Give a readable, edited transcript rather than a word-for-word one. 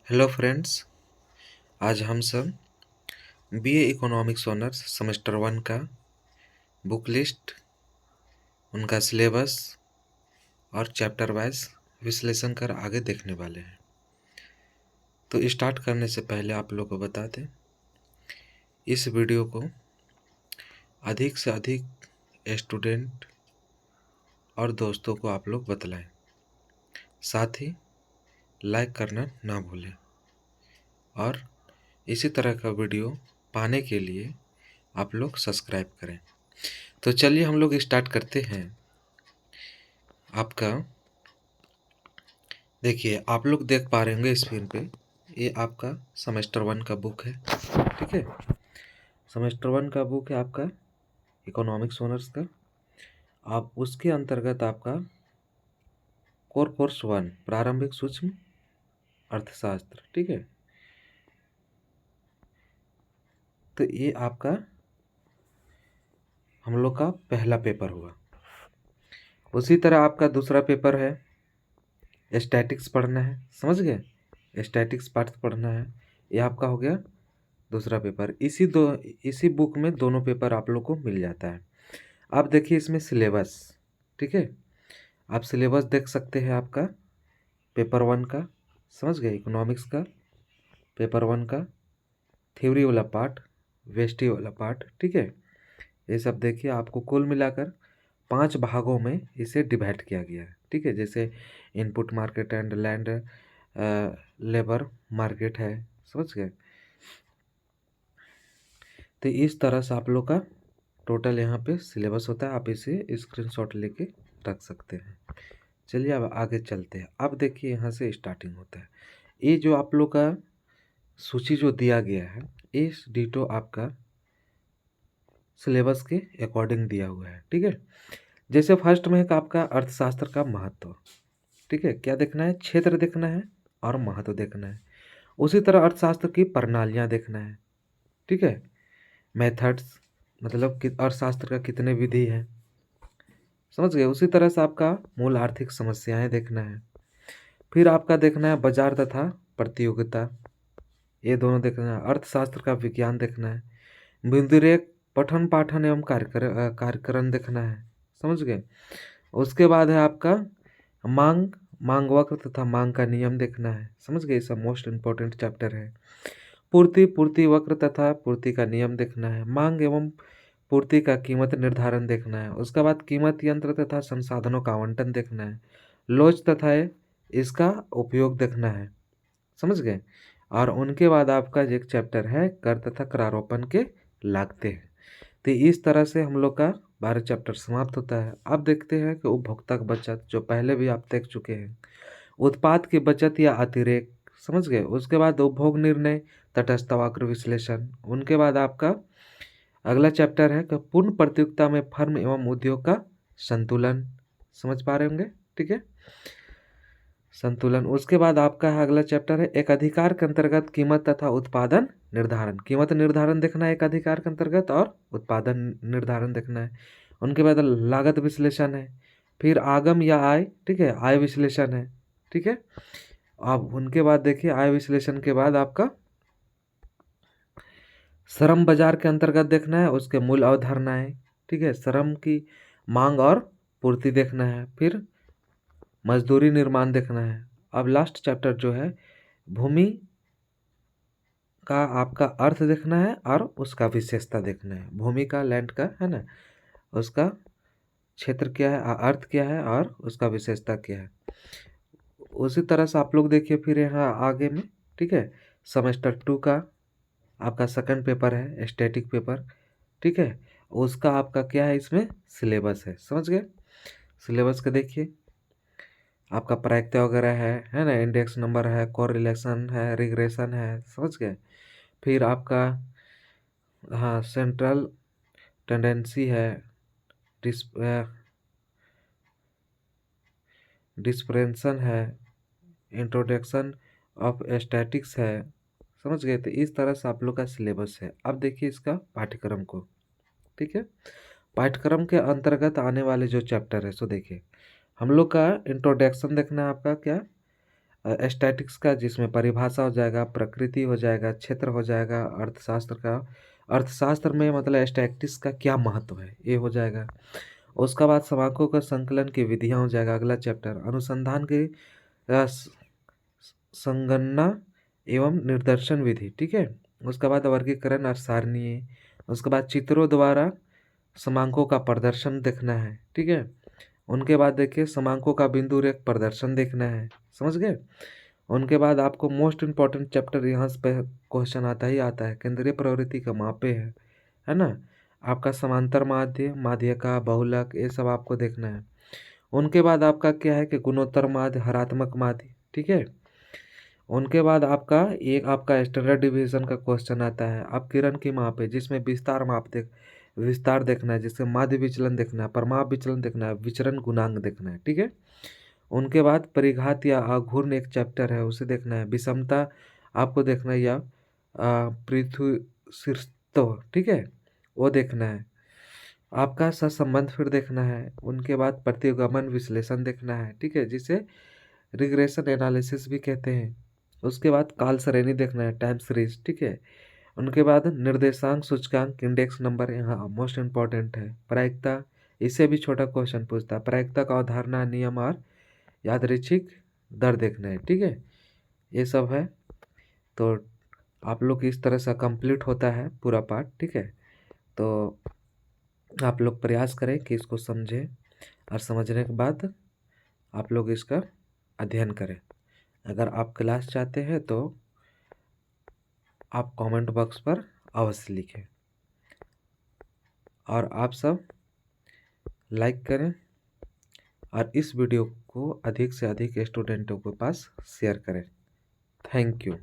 Hello friends. आज हम सब बीए इकोनॉमिक्स ऑनर्स सेमेस्टर 1 का बुक लिस्ट, उनका सिलेबस और चैप्टर वाइज विश्लेषण कर आगे देखने वाले हैं। तो स्टार्ट करने से पहले आप लोग को बता दें, इस वीडियो को अधिक से अधिक स्टूडेंट और दोस्तों को आप लोग बतलाएं। साथ ही लाइक करना ना भूलें और इसी तरह का वीडियो पाने के लिए आप लोग सब्सक्राइब करें। तो चलिए हम लोग स्टार्ट करते हैं। आपका देखिए, आप लोग देख पा रहे होंगे स्क्रीन पे, ये आपका सेमेस्टर 1 का बुक है। ठीक है, सेमेस्टर 1 का बुक है आपका इकोनॉमिक्स ऑनर्स का। आप उसके अंतर्गत आपका कोर कोर्स 1 प्रारंभिक सूक्ष्म अर्थशास्त्र। ठीक है, तो ये आपका हम लोग का पहला पेपर हुआ। उसी तरह आपका दूसरा पेपर है स्टैटिक्स पढ़ना है। समझ गए, स्टैटिक्स पार्ट पढ़ना है। ये आपका हो गया दूसरा पेपर। इसी बुक में दोनों पेपर आप लोग को मिल जाता है। आप देखिए इसमें सिलेबस। ठीक है, आप सिलेबस देख सकते हैं आपका पेपर 1 का। समझ गए, इकोनॉमिक्स का पेपर 1 का थ्योरी वाला पार्ट, वेस्टी वाला पार्ट। ठीक है, ये सब देखिए। आपको कुल मिलाकर 5 भागों में इसे डिवाइड किया गया है। ठीक है, जैसे input market and land labour market है। समझ गए, तो इस तरह से आप लोग का टोटल यहाँ पे सिलेबस होता है। आप इसे स्क्रीनशॉट लेके रख सकते हैं। चलिए अब आगे चलते हैं। अब देखिए यहाँ से स्टार्टिंग होता है। ये जो आप लोग का सूची जो दिया गया है, इस डिटो आपका सिलेबस के अकॉर्डिंग दिया हुआ है। ठीक है, जैसे फर्स्ट में है कि आपका अर्थशास्त्र का महत्व। ठीक है, क्या देखना है, क्षेत्र देखना है और महत्व देखना है। उसी तरह अर्थशास्त्र की प्रणालियाँ देखना है। ठीक है, मेथड्स, मतलब कि अर्थशास्त्र का कितने विधि है। समझ गए। उसी तरह से आपका मूल आर्थिक समस्याएं देखना है। फिर आपका देखना है बाजार तथा प्रतियोगिता, ये दोनों देखना है। अर्थशास्त्र का विज्ञान देखना है। बिंदुरेख पठन पाठन एवं कार्यक्रम देखना है। समझ गए। उसके बाद है आपका मांग, मांग वक्र तथा मांग का नियम देखना है। समझ गए, सब मोस्ट इंपॉर्टेंट चैप्टर है। पूर्ति, पूर्ति वक्र तथा पूर्ति का नियम देखना है। मांग एवं पूर्ति का कीमत निर्धारण देखना है। उसके बाद कीमत यंत्र तथा संसाधनों का आवंटन देखना है। लोच तथा इसका उपयोग देखना है। समझ गए। और उनके बाद आपका एक चैप्टर है कर तथा करारोपण के लागते हैं। तो इस तरह से हम लोग का 12 चैप्टर समाप्त होता है। अब देखते हैं कि उपभोक्ता की बचत, जो पहले भी आप देख चुके हैं। उत्पाद की बचत या अतिरेक। समझ गए। उसके बाद उपभोग निर्णय, तटस्थ वक्र विश्लेषण। उनके बाद आपका अगला चैप्टर है कि पूर्ण प्रतियोगिता में फर्म एवं उद्योग का संतुलन। समझ पा रहे होंगे। ठीक है, संतुलन। उसके बाद आपका है अगला चैप्टर है एक अधिकार के अंतर्गत कीमत तथा उत्पादन निर्धारण। कीमत निर्धारण देखना है एक अधिकार के अंतर्गत, और उत्पादन निर्धारण देखना है। उनके बाद लागत विश्लेषण है। फिर आगम या आय, ठीक है, आय विश्लेषण है। ठीक है, अब उनके बाद देखिए आय विश्लेषण के बाद आपका श्रम बाजार के अंतर्गत देखना है, उसके मूल अवधारणाएं। ठीक है, श्रम की मांग और पूर्ति देखना है। फिर मजदूरी निर्माण देखना है। अब लास्ट चैप्टर जो है भूमि का आपका अर्थ देखना है और उसका विशेषता देखना है। भूमि का, लैंड का है ना, उसका क्षेत्र क्या है, अर्थ क्या है और उसका विशेषता क्या है। उसी तरह से आप लोग देखिए फिर यहाँ आगे में। ठीक है, सेमेस्टर 2 का आपका सेकंड पेपर है स्टैटिक पेपर। ठीक है, उसका आपका क्या है, इसमें सिलेबस है। समझ गए। सिलेबस का देखिए, आपका प्रायिकता वगैरह है ना, इंडेक्स नंबर है, कोरिलेशन है, रिग्रेशन है। समझ गए। फिर आपका हाँ सेंट्रल टेंडेंसी है, डिस डिस्प्रेंसन है, इंट्रोडक्शन ऑफ स्टैटिक्स है। समझ गए। तो इस तरह से आप लोग का सिलेबस है। अब देखिए इसका पाठ्यक्रम को। ठीक है, पाठ्यक्रम के अंतर्गत आने वाले जो चैप्टर है, सो देखिए हम लोग का इंट्रोडक्शन देखना है आपका क्या, स्टैटिक्स का, जिसमें परिभाषा हो जाएगा, प्रकृति हो जाएगा, क्षेत्र हो जाएगा, अर्थशास्त्र का, अर्थशास्त्र में मतलब स्टैटिक्स का क्या महत्व है ये हो जाएगा। उसका बाद समांकों का संकलन की विधियाँ हो जाएगा अगला चैप्टर। अनुसंधान की संगणना एवं निर्देशन विधि, ठीक है। उसके बाद वर्गीकरण और सारणी। उसके बाद चित्रों द्वारा समांकों का प्रदर्शन देखना है, ठीक है। उनके बाद देखिए समांकों का बिंदु रेख प्रदर्शन देखना है, समझ गए। उनके बाद आपको मोस्ट इम्पॉर्टेंट चैप्टर यहाँ पे क्वेश्चन आता ही आता है, केंद्रीय प्रवृत्ति का मापे है ना। आपका समांतर माध्य, माध्यिका, बहुलक, ये सब आपको देखना है। उनके बाद आपका क्या है कि गुणोत्तर माध्य, हरात्मक माध्य, ठीक है। उनके बाद आपका स्टैंडर्ड डिवीजन का क्वेश्चन आता है, आप किरण की माप है, जिसमें विस्तार देखना है, जिससे माध्य विचलन देखना है, परिमाप विचलन देखना है, विचरण गुणांक देखना है, ठीक है। उनके बाद परिघात या आघूर्ण एक चैप्टर है, उसे देखना है। विषमता आपको देखना है, या पृथ्वी शीर्षत्व, ठीक है, वो देखना है। आपका सहसंबंध फिर देखना है। उनके बाद प्रतिगमन विश्लेषण देखना है, ठीक है, जिसे रिग्रेशन एनालिसिस भी कहते हैं। उसके बाद काल श्रेणी देखना है, टाइम सीरीज, ठीक है। उनके बाद निर्देशांक सूचकांक इंडेक्स नंबर यहाँ मोस्ट इम्पॉर्टेंट है। प्रायिकता, इससे भी छोटा क्वेश्चन पूछता है, प्रायिकता का अवधारणा, नियम और यादृच्छिक दर देखना है, ठीक है। ये सब है। तो आप लोग इस तरह से कंप्लीट होता है पूरा पार्ट, ठीक है। तो आप लोग प्रयास करें कि इसको समझें, और समझने के बाद आप लोग इसका अध्ययन करें। अगर आप क्लास चाहते हैं तो आप कमेंट बॉक्स पर अवश्य लिखें, और आप सब लाइक करें, और इस वीडियो को अधिक से अधिक स्टूडेंटों के पास शेयर करें। Thank you.